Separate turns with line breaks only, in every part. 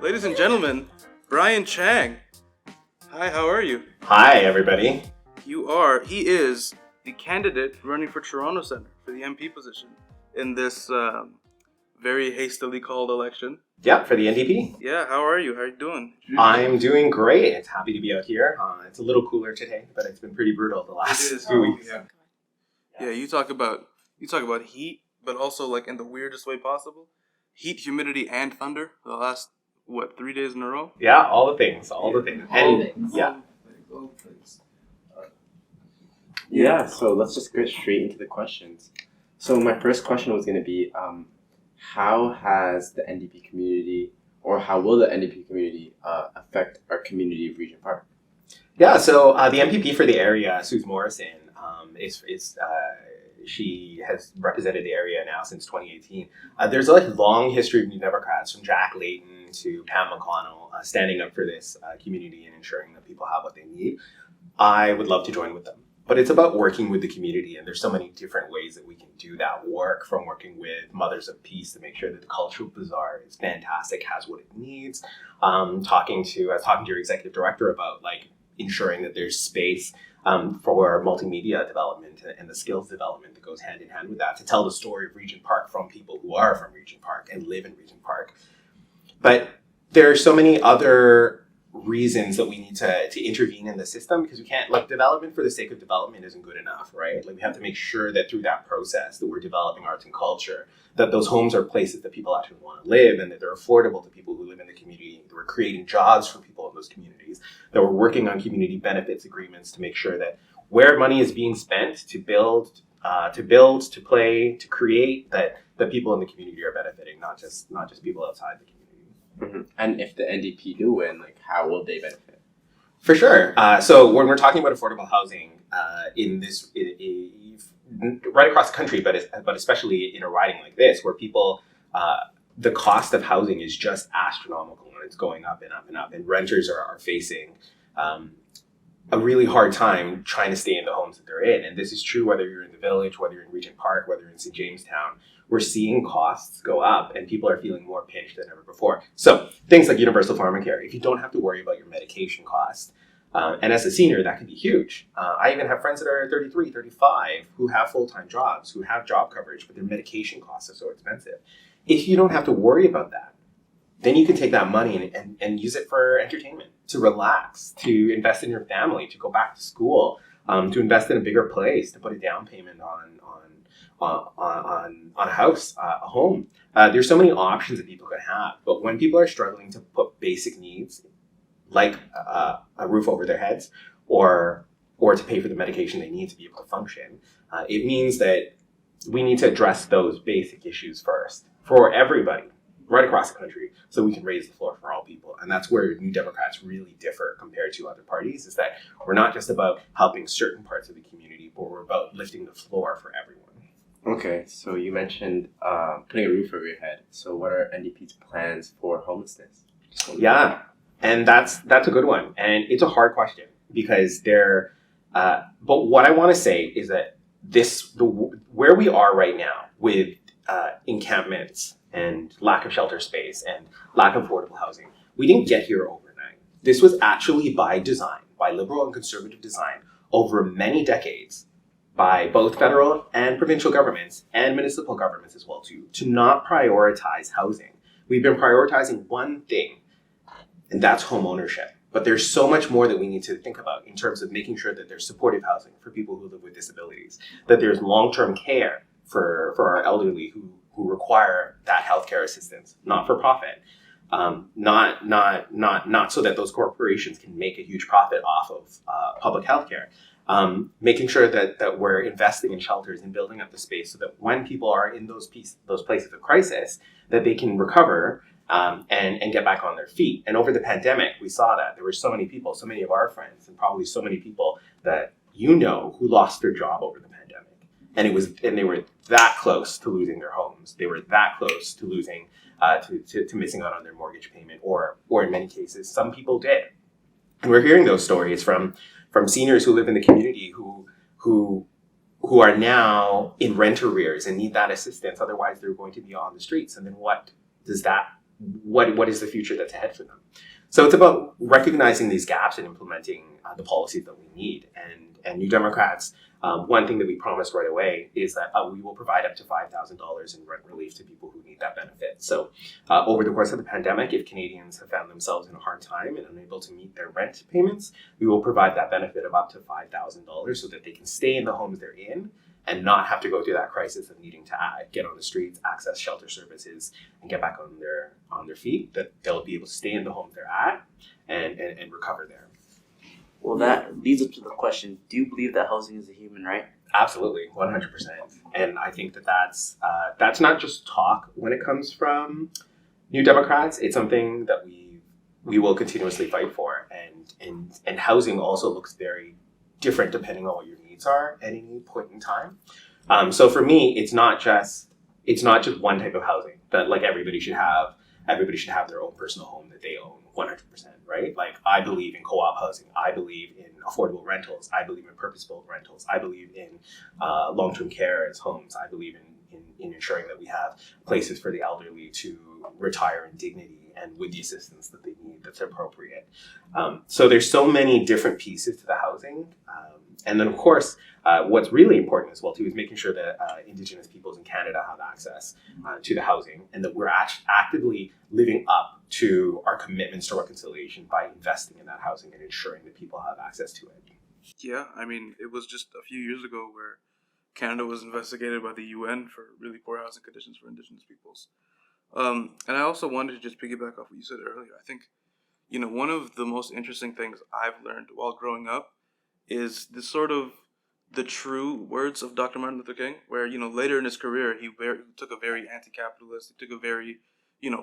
Ladies and gentlemen, Brian Chang. Hi, how are you?
Hi, everybody.
He is the candidate running for Toronto Centre for the MP position in this very hastily called election.
Yeah, for the NDP.
Yeah, how are you? How are you doing?
I'm doing great. It's happy to be out here. It's a little cooler today, but it's been pretty brutal the last few weeks.
Yeah, you talk about heat, but also like in the weirdest way possible. Heat, humidity, and thunder. The last 3 days in a row?
Yeah, all the things.
Yeah, so let's just get straight into the questions. So my first question was going to be, how has the NDP community, or how will the NDP community affect our community of Regent Park?
Yeah, so the MPP for the area, Suze Morrison, she has represented the area now since 2018. There's a long history of New Democrats, from Jack Layton to Pam McConnell, standing up for this community and ensuring that people have what they need. I would love to join with them. But it's about working with the community, and there's so many different ways that we can do that work, from working with Mothers of Peace to make sure that the Cultural Bazaar is fantastic, has what it needs. Talking to your executive director about ensuring that there's space for multimedia development and the skills development that goes hand in hand with that, to tell the story of Regent Park from people who are from Regent Park and live in Regent Park. But there are so many other reasons that we need to intervene in the system, because we can't, development for the sake of development isn't good enough, right? We have to make sure that through that process that we're developing arts and culture, that those homes are places that people actually want to live, and that they're affordable to people who live in the community, that we're creating jobs for people in those communities, that we're working on community benefits agreements to make sure that where money is being spent to build, to play, to create, that the people in the community are benefiting, not just people outside the community.
Mm-hmm. And if the NDP do win, how will they benefit?
For sure. So when we're talking about affordable housing right across the country, but especially in a riding like this, where people, the cost of housing is just astronomical, and it's going up and up and up, and renters are facing a really hard time trying to stay in the homes that they're in. And this is true whether you're in the Village, whether you're in Regent Park, whether you're in St. Jamestown. We're seeing costs go up, and people are feeling more pinched than ever before. So things like universal pharmacare, if you don't have to worry about your medication costs, and as a senior, that can be huge. I even have friends that are 33, 35, who have full-time jobs, who have job coverage, but their medication costs are so expensive. If you don't have to worry about that, then you can take that money and use it for entertainment, to relax, to invest in your family, to go back to school, to invest in a bigger place, to put a down payment on a house, a home. There's so many options that people can have. But when people are struggling to put basic needs, like a roof over their heads, or to pay for the medication they need to be able to function, it means that we need to address those basic issues first for everybody right across the country, so we can raise the floor for all people. And that's where New Democrats really differ compared to other parties, is that we're not just about helping certain parts of the community, but we're about lifting the floor for everyone.
Okay, so you mentioned putting a roof over your head. So what are NDP's plans for homelessness?
Yeah, and that's a good one. And it's a hard question, because but what I want to say is that where we are right now with encampments and lack of shelter space and lack of affordable housing, we didn't get here overnight. This was actually by design, by liberal and conservative design, over many decades, by both federal and provincial governments and municipal governments as well too, to not prioritize housing. We've been prioritizing one thing, and that's home ownership. But there's so much more that we need to think about in terms of making sure that there's supportive housing for people who live with disabilities, that there's long-term care for our elderly who require that healthcare assistance, not for profit. Not so that those corporations can make a huge profit off of public healthcare. Making sure that we're investing in shelters and building up the space so that when people are in those places of crisis, that they can recover and get back on their feet. And over the pandemic, we saw that there were so many people, so many of our friends, and probably so many people that who lost their job over the pandemic. And they were that close to losing their homes. They were that close to losing, to missing out on their mortgage payment, or in many cases, some people did. And we're hearing those stories from seniors who live in the community who are now in rent arrears and need that assistance. Otherwise, they're going to be on the streets. And then what does that what is the future that's ahead for them. So it's about recognizing these gaps and implementing the policies that we need. And New Democrats, one thing that we promised right away is that we will provide up to $5,000 in rent relief to people who need that benefit. So over the course of the pandemic, if Canadians have found themselves in a hard time and unable to meet their rent payments, we will provide that benefit of up to $5,000 so that they can stay in the homes they're in and not have to go through that crisis of needing to get on the streets, access shelter services, and get back on their feet. That they'll be able to stay in the homes they're at and recover there.
Well, that leads up to the question: do you believe that housing is a human right?
Absolutely, 100%. And I think that's not just talk when it comes from New Democrats. It's something that we will continuously fight for. And housing also looks very different depending on what your needs are at any point in time. So for me, it's not just one type of housing that like everybody should have. Everybody should have their own personal home that they own 100%, right? Like I believe in co-op housing. I believe in affordable rentals. I believe in purpose-built rentals. I believe in long-term care as homes. I believe in ensuring that we have places for the elderly to retire in dignity and with the assistance that they need that's appropriate. So there's so many different pieces to the housing. And then, of course, what's really important as well, too, is making sure that Indigenous peoples in Canada have access to the housing and that we're actively living up to our commitments to reconciliation by investing in that housing and ensuring that people have access to it.
Yeah, I mean, it was just a few years ago where Canada was investigated by the UN for really poor housing conditions for Indigenous peoples. And I also wanted to just piggyback off what you said earlier. I think, one of the most interesting things I've learned while growing up is the true words of Dr. Martin Luther King, where, later in his career, he took a very anti-capitalist, he took a very,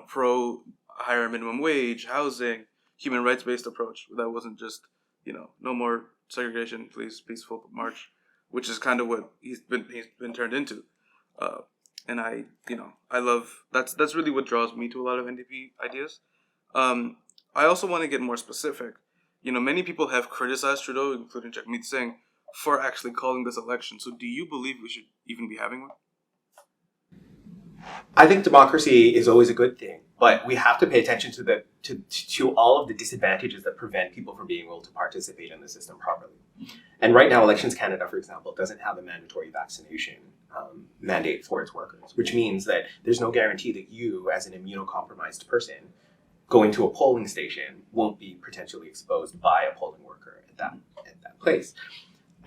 pro higher minimum wage, housing, human rights-based approach. That wasn't just, no more segregation, please, peaceful march, which is kind of what he's been turned into. And I love, that's really what draws me to a lot of NDP ideas. I also want to get more specific. Many people have criticized Trudeau, including Jagmeet Singh, for actually calling this election. So do you believe we should even be having one?
I think democracy is always a good thing, but we have to pay attention to all of the disadvantages that prevent people from being able to participate in the system properly. And right now, Elections Canada, for example, doesn't have a mandatory vaccination mandate for its workers, which means that there's no guarantee that you, as an immunocompromised person, going to a polling station won't be potentially exposed by a polling worker at that place.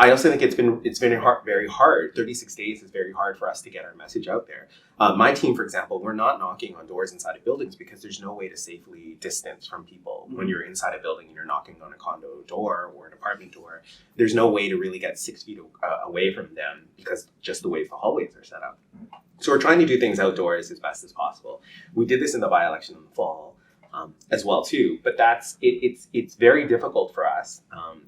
I also think it's been very hard. 36 days is very hard for us to get our message out there. My team, for example, we're not knocking on doors inside of buildings because there's no way to safely distance from people. When you're inside a building and you're knocking on a condo door or an apartment door, there's no way to really get 6 feet away from them because just the way the hallways are set up. So we're trying to do things outdoors as best as possible. We did this in the by-election in the fall. As well too, but it's very difficult for us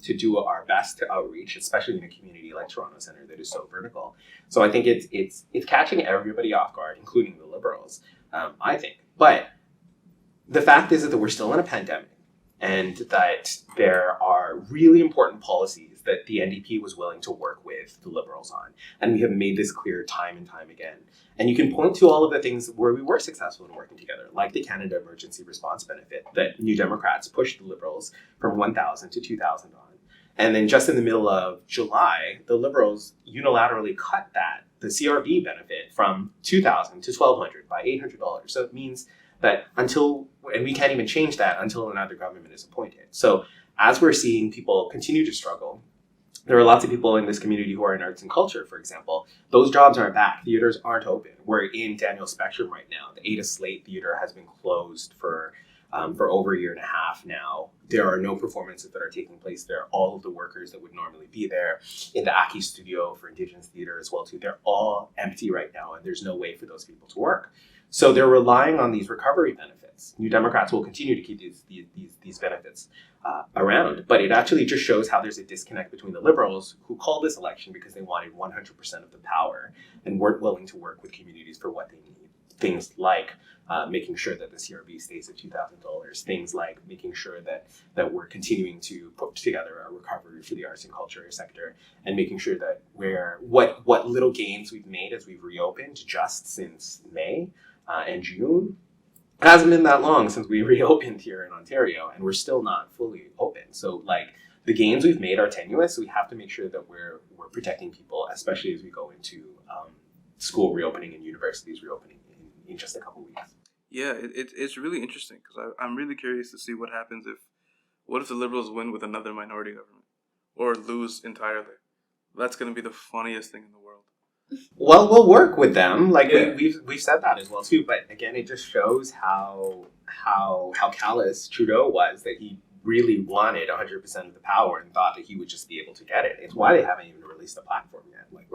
to do our best to outreach, especially in a community like Toronto Centre that is so vertical. So I think it's catching everybody off guard, including the Liberals. I think, but the fact is that we're still in a pandemic, and that there are really important policies that the NDP was willing to work with the Liberals on, and we have made this clear time and time again. And you can point to all of the things where we were successful in working together, like the Canada Emergency Response Benefit that New Democrats pushed the Liberals from $1,000 to $2,000 on. And then just in the middle of July, the Liberals unilaterally cut the CRB benefit from $2,000 to $1,200 by $800. So it means that and we can't even change that until another government is appointed. So as we're seeing people continue to struggle, there are lots of people in this community who are in arts and culture, for example. Those jobs aren't back. Theaters aren't open. We're in Daniel Spectrum right now. The Ada Slate Theater has been closed for over a year and a half now. There are no performances that are taking place there. All of the workers that would normally be there in the Aki studio for Indigenous theater as well too, they're all empty right now, and there's no way for those people to work. So they're relying on these recovery benefits. New Democrats will continue to keep these benefits around, but it actually just shows how there's a disconnect between the Liberals, who called this election because they wanted 100% of the power and weren't willing to work with communities for what they need. Things like making sure that the CRB stays at $2,000, things like making sure that we're continuing to put together a recovery for the arts and culture sector, and making sure that what little gains we've made as we've reopened just since May and June it hasn't been that long since we reopened here in Ontario, and we're still not fully open. So like the gains we've made are tenuous, so we have to make sure that we're protecting people, especially as we go into school reopening and universities reopening in just a couple weeks.
Yeah, it's really interesting because I'm really curious to see what happens if the Liberals win with another minority government or lose entirely. That's going to be the funniest thing in the world.
Well, we'll work with them. Like
Yeah.
we've said that as well too. But again, it just shows how callous Trudeau was, that he really wanted 100% of the power and thought that he would just be able to get it. It's why they haven't even released a platform yet. Like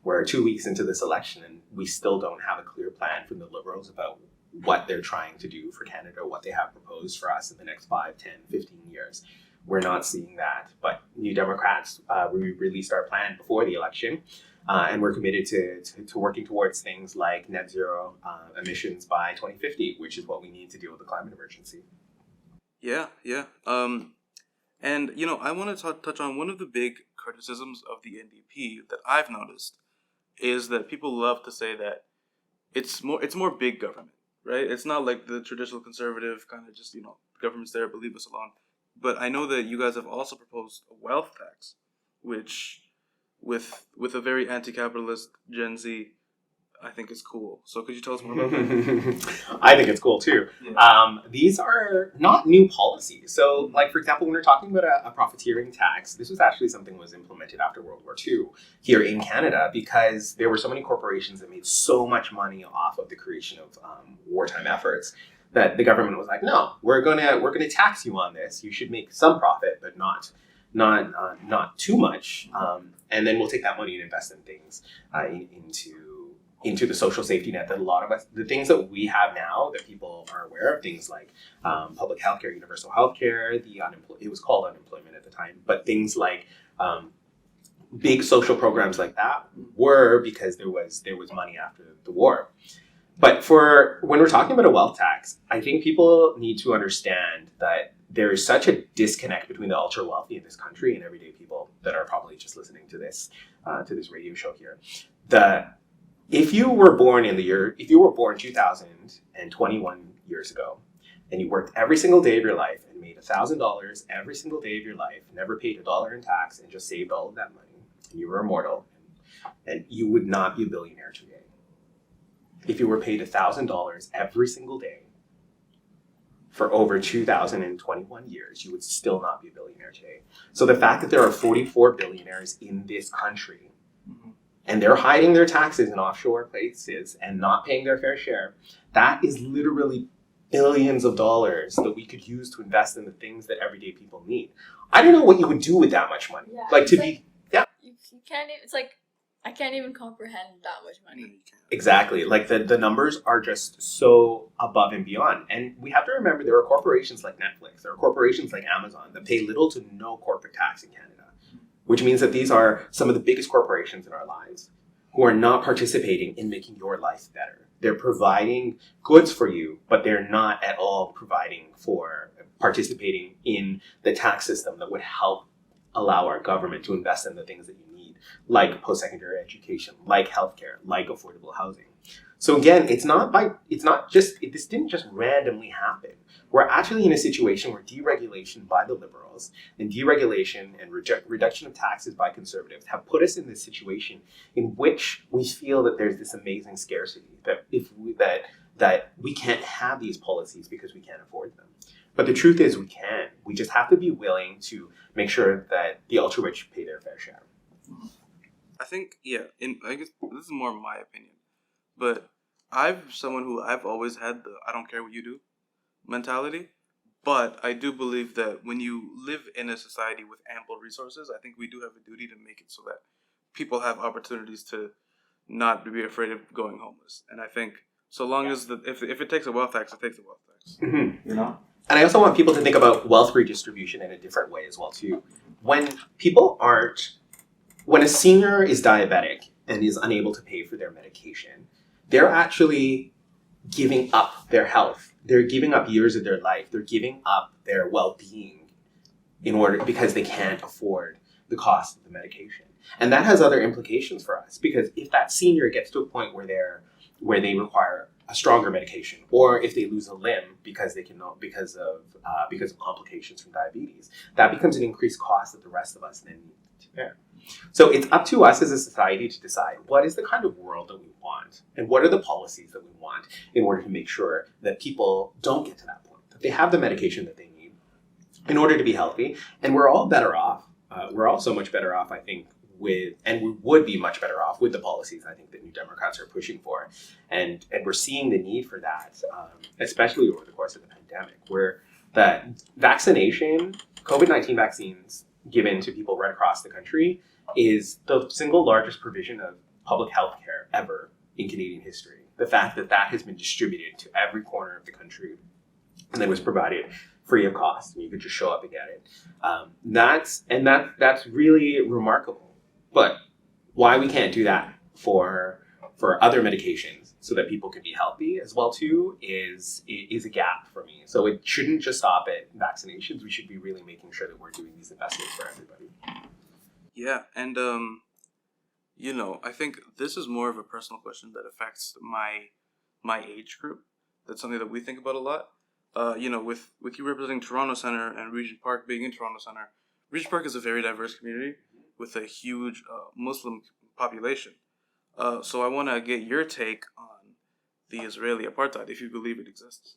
we're 2 weeks into this election and we still don't have a clear plan from the Liberals about what they're trying to do for Canada, what they have proposed for us in the next 5, 10, 15 years. We're not seeing that. But New Democrats, we released our plan before the election. And we're committed to working towards things like net zero emissions by 2050, which is what we need to deal with the climate emergency.
Yeah. And, I want to touch on one of the big criticisms of the NDP that I've noticed is that people love to say that it's more big government, right? It's not like the traditional conservative kind of just, government's there, but leave us alone. But I know that you guys have also proposed a wealth tax, which with a very anti-capitalist Gen Z, I think is cool. So could you tell us more about that?
I think it's cool too.
Yeah.
These are not new policies. So, like for example, when we're talking about a profiteering tax, this was actually something that was implemented after World War II here in Canada because there were so many corporations that made so much money off of the creation of wartime efforts that the government was like, no, we're gonna tax you on this. You should make some profit, but not too much. And then we'll take that money and invest in things into the social safety net that a lot of us, the things that we have now that people are aware of, things like public healthcare, universal healthcare, it was called unemployment at the time, but things like big social programs like that were because there was money after the war. But when we're talking about a wealth tax, I think people need to understand that there is such a disconnect between the ultra wealthy in this country and everyday people that are probably just listening to this radio show here. That if you were born 2021 years ago, and you worked every single day of your life and made $1,000 every single day of your life, never paid $1 in tax, and just saved all of that money, and you were immortal, and you would not be a billionaire today. If you were paid $1,000 every single day for over 2021 years, you would still not be a billionaire today. So the fact that there are 44 billionaires in this country, and they're hiding their taxes in offshore places and not paying their fair share, that is literally billions of dollars that we could use to invest in the things that everyday people need. I don't know what you would do with that much money.
Yeah, you can't even, it's like, I can't even comprehend that much money.
Exactly. Like the numbers are just so above and beyond. And we have to remember there are corporations like Netflix, there are corporations like Amazon that pay little to no corporate tax in Canada, which means that these are some of the biggest corporations in our lives who are not participating in making your life better. They're providing goods for you, but they're not at all participating in the tax system that would help allow our government to invest in the things that you need, like post-secondary education, like healthcare, like affordable housing. So again, this didn't just randomly happen. We're actually in a situation where deregulation by the Liberals and deregulation and reduction of taxes by Conservatives have put us in this situation in which we feel that there's this amazing scarcity, that we can't have these policies because we can't afford them. But the truth is we can. We just have to be willing to make sure that the ultra-rich pay their fair share.
I think, I guess this is more my opinion, but I've always had the I don't care what you do mentality, but I do believe that when you live in a society with ample resources, I think we do have a duty to make it so that people have opportunities to not be afraid of going homeless. And I think so long as if it takes a wealth tax, it takes a wealth tax.
Mm-hmm. And I also want people to think about wealth redistribution in a different way as well too. When a senior is diabetic and is unable to pay for their medication, they're actually giving up their health. They're giving up years of their life. They're giving up their well-being because they can't afford the cost of the medication. And that has other implications for us, because if that senior gets to a point where they require a stronger medication, or if they lose a limb because of complications from diabetes, that becomes an increased cost that the rest of us then need to bear. So it's up to us as a society to decide what is the kind of world that we want and what are the policies that we want in order to make sure that people don't get to that point, that they have the medication that they need in order to be healthy. And we're all better off. We're all so much better off, I think, and we would be much better off with the policies I think that New Democrats are pushing for. And we're seeing the need for that, especially over the course of the pandemic, where that vaccination, COVID-19 vaccines given to people right across the country is the single largest provision of public health care ever in Canadian history. The fact that that has been distributed to every corner of the country and then was provided free of cost, and you could just show up and get it. That's really remarkable. But why we can't do that for other medications so that people can be healthy as well too is a gap for me. So it shouldn't just stop at vaccinations. We should be really making sure that we're doing these investments for everybody.
Yeah, and I think this is more of a personal question that affects my age group. That's something that we think about a lot. With you representing Toronto Centre and Regent Park being in Toronto Centre, Regent Park is a very diverse community with a huge Muslim population. So I want to get your take on the Israeli apartheid, if you believe it exists.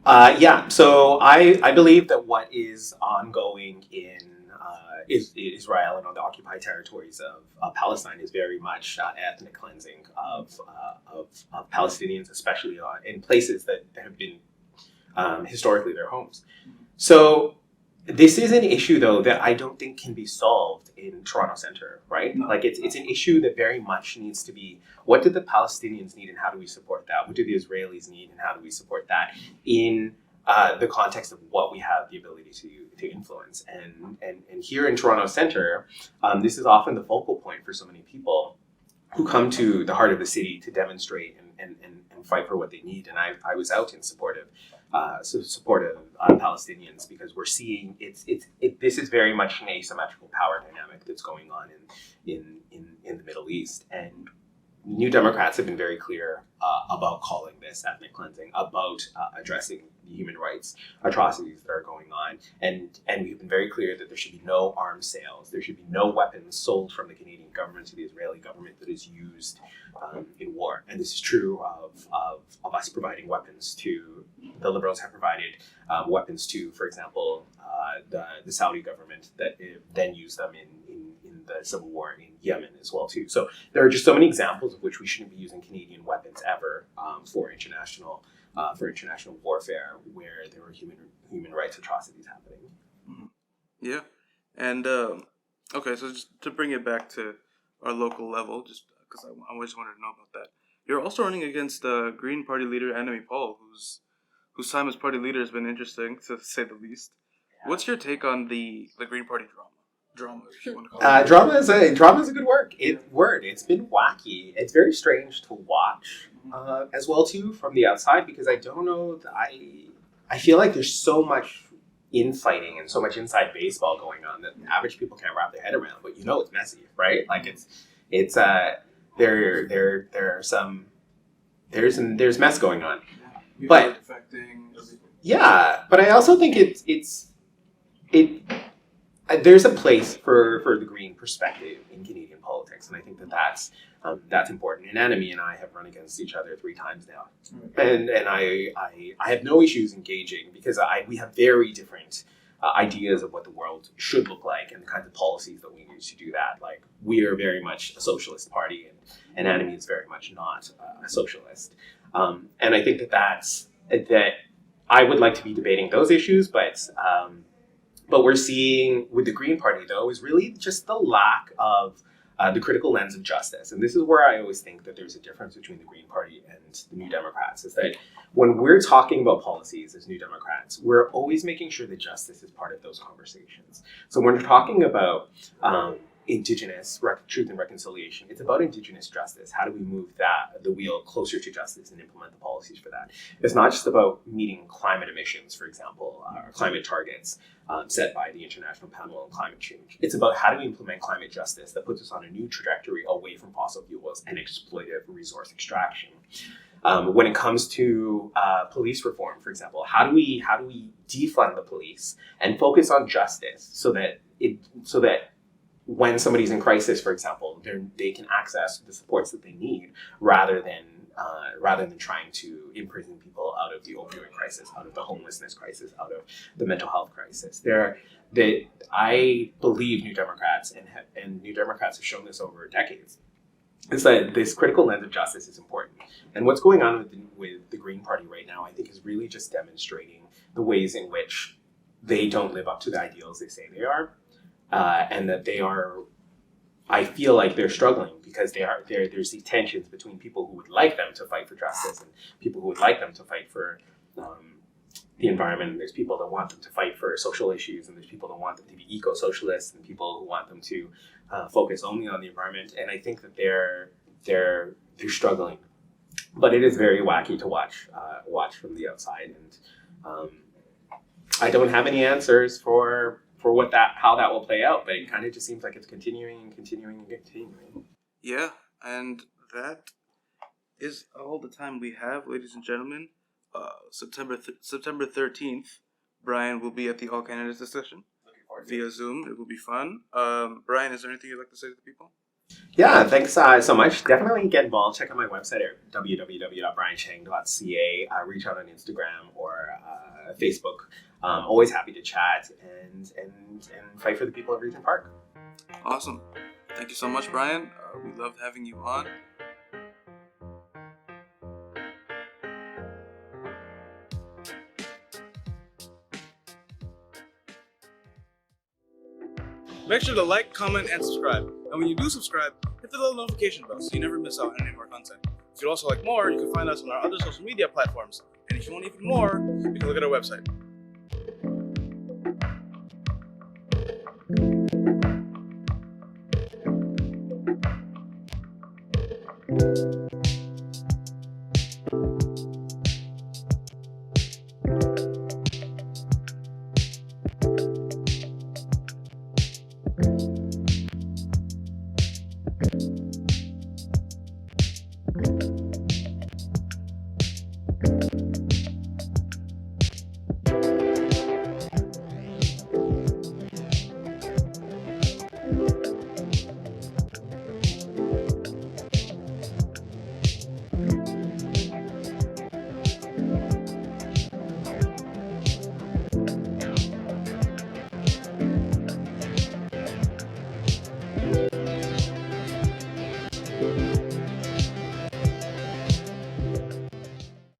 So I believe that what is ongoing in Israel and on the occupied territories of Palestine is very much ethnic cleansing of Palestinians, especially in places that have been historically their homes. So this is an issue, though, that I don't think can be solved in Toronto Centre, right? No. Like it's an issue that very much needs to be, what do the Palestinians need and how do we support that? What do the Israelis need and how do we support that in the context of what we have the ability to influence? And here in Toronto Centre, this is often the focal point for so many people who come to the heart of the city to demonstrate and fight for what they need. And I was out in support of Palestinians because we're seeing this is very much an asymmetrical power dynamic that's going on in the Middle East. And New Democrats have been very clear about calling this ethnic cleansing, about addressing the human rights atrocities that are going on. And we've been very clear that there should be no arms sales. There should be no weapons sold from the Canadian government to the Israeli government that is used in war. And this is true of us providing weapons to, the Liberals have provided weapons to, for example, the Saudi government that then used them in the civil war in Yemen as well too. So there are just so many examples of which we shouldn't be using Canadian weapons ever for international warfare where there were human rights atrocities happening.
Mm-hmm. Yeah, and okay, so just to bring it back to our local level, just because I just wanted to know about that. You're also running against Green Party leader Ndp'S, whose time as party leader has been interesting to say the least. What's your take on the Green Party drama, if you want to call it?
Drama is a good word. It's been wacky. It's very strange to watch as well too from the outside because I don't know. I feel like there's so much infighting and so much inside baseball going on that average people can't wrap their head around. But it's messy, right? Like there's mess going on. But
affecting everything.
Yeah, but I also think there's a place for the green perspective in Canadian politics, and I think that's important. And Anami and I have run against each other 3 times now, and I have no issues engaging because we have very different ideas of what the world should look like and the kinds of policies that we need to do that. Like we are very much a socialist party, and Anami is very much not a socialist. And I think that I would like to be debating those issues, but we're seeing with the Green Party, though, is really just the lack of the critical lens of justice. And this is where I always think that there's a difference between the Green Party and the New Democrats, is that when we're talking about policies as New Democrats, we're always making sure that justice is part of those conversations. So when we're talking about Indigenous truth and reconciliation, it's about Indigenous justice. How do we move the wheel closer to justice and implement the policies for that? It's not just about meeting climate emissions, for example, or climate targets set by the International Panel on Climate Change. It's about how do we implement climate justice that puts us on a new trajectory away from fossil fuels and exploitative resource extraction. When it comes to police reform, for example, how do we defund the police and focus on justice so that when somebody's in crisis, for example, they can access the supports that they need rather than trying to imprison people out of the opioid crisis, out of the homelessness crisis, out of the mental health crisis. I believe New Democrats and New Democrats have shown this over decades, is that this critical lens of justice is important. And what's going on with the Green Party right now, I think, is really just demonstrating the ways in which they don't live up to the ideals they say they are, and that they are. I feel like they're struggling because there's these tensions between people who would like them to fight for justice and people who would like them to fight for the environment. And there's people that want them to fight for social issues, and there's people that want them to be eco-socialists, and people who want them to focus only on the environment. And I think that they're struggling, but it is very wacky to watch from the outside. And I don't have any answers for how that will play out, but it kind of just seems like it's continuing.
Yeah, and that is all the time we have, ladies and gentlemen. September 13th, Brian will be at the All Candidates discussion via Zoom. It will be fun. Brian, is there anything you'd like to say to the people?
Yeah, thanks so much. Definitely get involved. Check out my website at www.brianchang.ca. Reach out on Instagram or Facebook. Always happy to chat and fight for the people of Regent Park.
Awesome. Thank you so much, Brian. We loved having you on. Make sure to like, comment, and subscribe. And when you do subscribe, hit the little notification bell so you never miss out on any more content. If you'd also like more, you can find us on our other social media platforms. And if you want even more, you can look at our website.